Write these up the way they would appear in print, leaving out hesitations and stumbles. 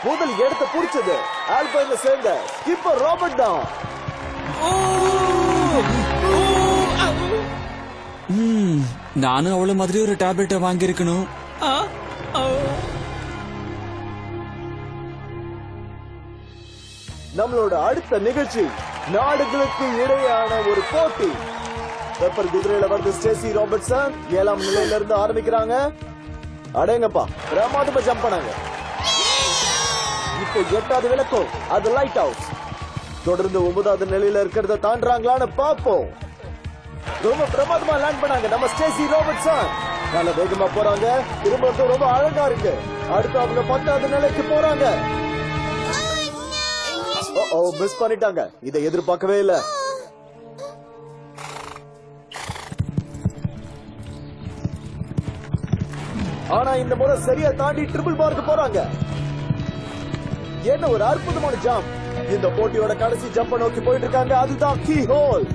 முதல் இடத்தை புடிச்சது ஆல்பைன்ல சேர்ந்த ஸ்கிப்பர் ராபர்ட் தான். நானும் அவள மாதிரி ஒரு டேப்லெட்டை வாங்கி இருக்கணும். நம்மளோட அடுத்த நிகழ்ச்சி நாடுகளுக்கு இடையான ஒரு போட்டி. பெப்பர் குதிரையில வந்து ஸ்டேசி ராபர்ட்சன் 7ஆம் நிலையில இருந்து ஆரம்பிக்கிறாங்க. அடேங்கப்பா, பிரமாதமா ஜம்ப் பண்ணாங்க. இப்போ 8வது விளக்கம், அது லைட் ஹவுஸ். தொடர்ந்து 9வது நிலையில இருக்கிறத தாண்டாங்களான்னு பாப்போம். ரொம்ப பிரமாதமா லேண்ட் பண்ணாங்க நம்ம ஸ்டேசி ராபர்ட்சன். நல்ல வேகமா போறாங்க. திரும்ப ரொம்ப அழகா இருக்கு. அடுத்து அவங்க 10வது நிலைக்கு போறாங்க. மிஸ் பண்ணிட்டாங்க. இதை எதிர்பார்க்கவே இல்ல. ஆனா இந்த முறை சரியா தாண்டி ட்ரிபிள் பார்க்கு போறாங்க. என்ன ஒரு அற்புதமான ஜம்ப். இந்த போட்டியோட கடைசி ஜம்ப நோக்கி போயிட்டு இருக்காங்க. அதுதான் கீ ஹோல்.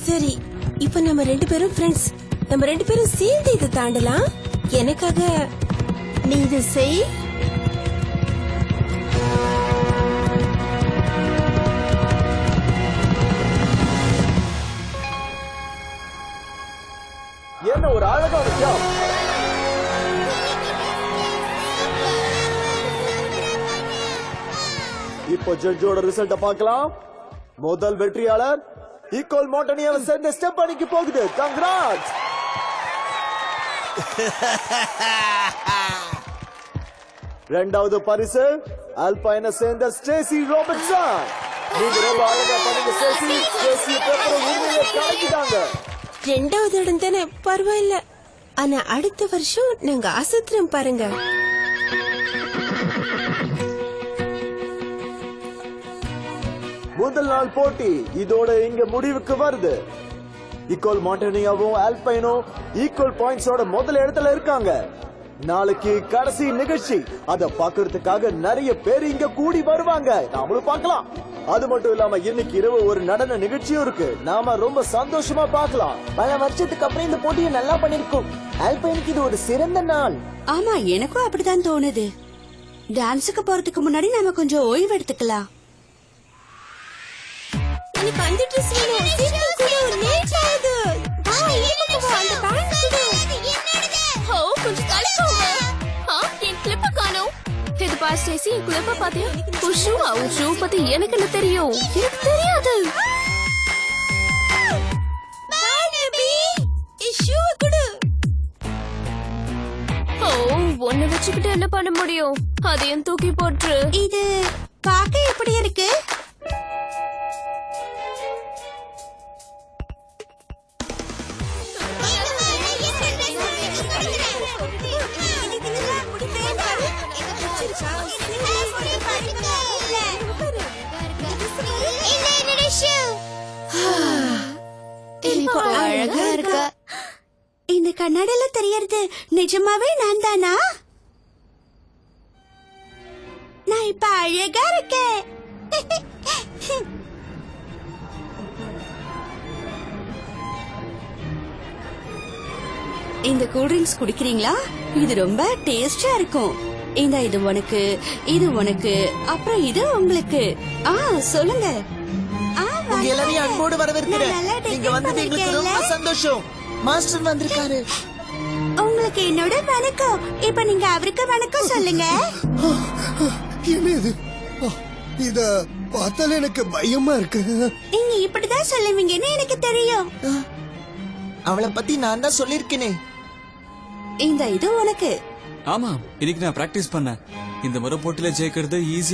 சரி, இப்ப நம்ம 2 பேரும் ஃப்ரெண்ட்ஸ். நம்ம 2 பேரும் சேர்ந்து இதை தாண்டலாம். எனக்காக நீ இது செய். என்ன ஒரு அழகான ஜம்ப். இப்போ ஜட்ஜோட ரிசல்ட்ட பார்க்கலாம். முதல் வெற்றியாளர் ஈக்குவல் மோட்டனியாவை சேர்ந்த ஸ்டெப் அணிக்கு போகுது. கங்க்ராட்ஸ். இரண்டாவது பரிசு ஆல்பைனை சேர்ந்த ஸ்டேசி ராபர்ட்சன். நீங்க ரொம்ப அழகா பண்ணீங்க ஸ்டேசி. ஸ்டேசி பேப்பரை உண்மையிலே கலக்கிட்டாங்க. 2வது இடம் தானே, பரவாயில்ல. ஆனா அடுத்த வருஷம் நாங்க ஆசத்திரம் பாருங்க. முதல் நாள் போட்டி இதோட இங்க முடிவுக்கு வருது. ஈக்குவல் மாண்டனியாவும் ஆல்பைனும் ஈக்குவல் பாயிண்ட்ஸோட முதல் இடத்துல இருக்காங்க. நாளைக்கு கடைசி நிகழ்ச்சி. அத பாக்குறதுக்காக நிறைய பேர் இங்க கூடி வருவாங்க. நாமளும் பார்க்கலாம். அது மட்டும் இல்லாம இன்னைக்கு இரவு ஒரு நடன நிகழ்ச்சியும் இருக்கு. நாம ரொம்ப சந்தோஷமா பார்க்கலாம். பல வருஷத்துக்கு அப்புறம் இந்த போட்டியை நல்லா பண்ணிருக்கோம். ஆல்பைனுக்கு இது ஒரு சிறந்த நாள். ஆமா, எனக்கும் அப்படிதான் தோணுது. டான்ஸுக்கு போறதுக்கு முன்னாடி நாம கொஞ்சம் ஓய்வு எடுத்துக்கலாம். எனக்கு அந்த ட்ரெஸ் வேணும். சீக்கிரம் கொடு. லேட் ஆகுது. இந்த பக்கம் வா. அந்த பேண்ட் கொடு. ஓ, கொஞ்சம் தள்ளி போங்க. என் கிளிப்ப காணோம். இது பா ஸ்டேசி, என் கிளிப்ப பாத்தியா? உன் ஷூ பத்தி எனக்கு என்ன தெரியும்? எனக்கு தெரியாது. ஓ, ஒன்ன வச்சுக்கிட்டு என்ன பண்ண முடியும்? அதையும் தூக்கி போட்டு. இது பார்க்க எப்படி இருக்கு? அழகா இருக்க. இந்த கண்ணாடில தெரியறது நிஜமாவே நான் தானா? நான் இப்ப அழகா இருக்கேன். இந்த கூல்ட்ரிங்க்ஸ் குடிக்கிறீங்களா? இது ரொம்ப டேஸ்டா இருக்கும். இது உனக்கு, இது உனக்கு, அப்புறம் இது உங்களுக்கு. சொல்லுங்க. உங்க எல்லாரையும் அன்போடு வரவேற்கிறேன். நீங்க வந்தது எங்களுக்கு ரொம்ப சந்தோஷம். மாஸ்டர் வந்திருக்காரு. உங்களுக்கு என்னோட வணக்கம். இப்ப நீங்க அவருக்கு வணக்கம் சொல்லுங்க. என்ன இது? இத பார்த்தால எனக்கு பயமா இருக்கு. நீங்க இப்படிதான் சொல்லுவீங்கன்னு எனக்கு தெரியும். அவளை பத்தி நான் தான் சொல்லிருக்கேனே. இது உனக்கு. ஆமா, இன்னைக்கு நான் பிராக்டிஸ் பண்ணேன். இந்த முறை போட்டியில ஜெயிக்கிறது ஈஸி.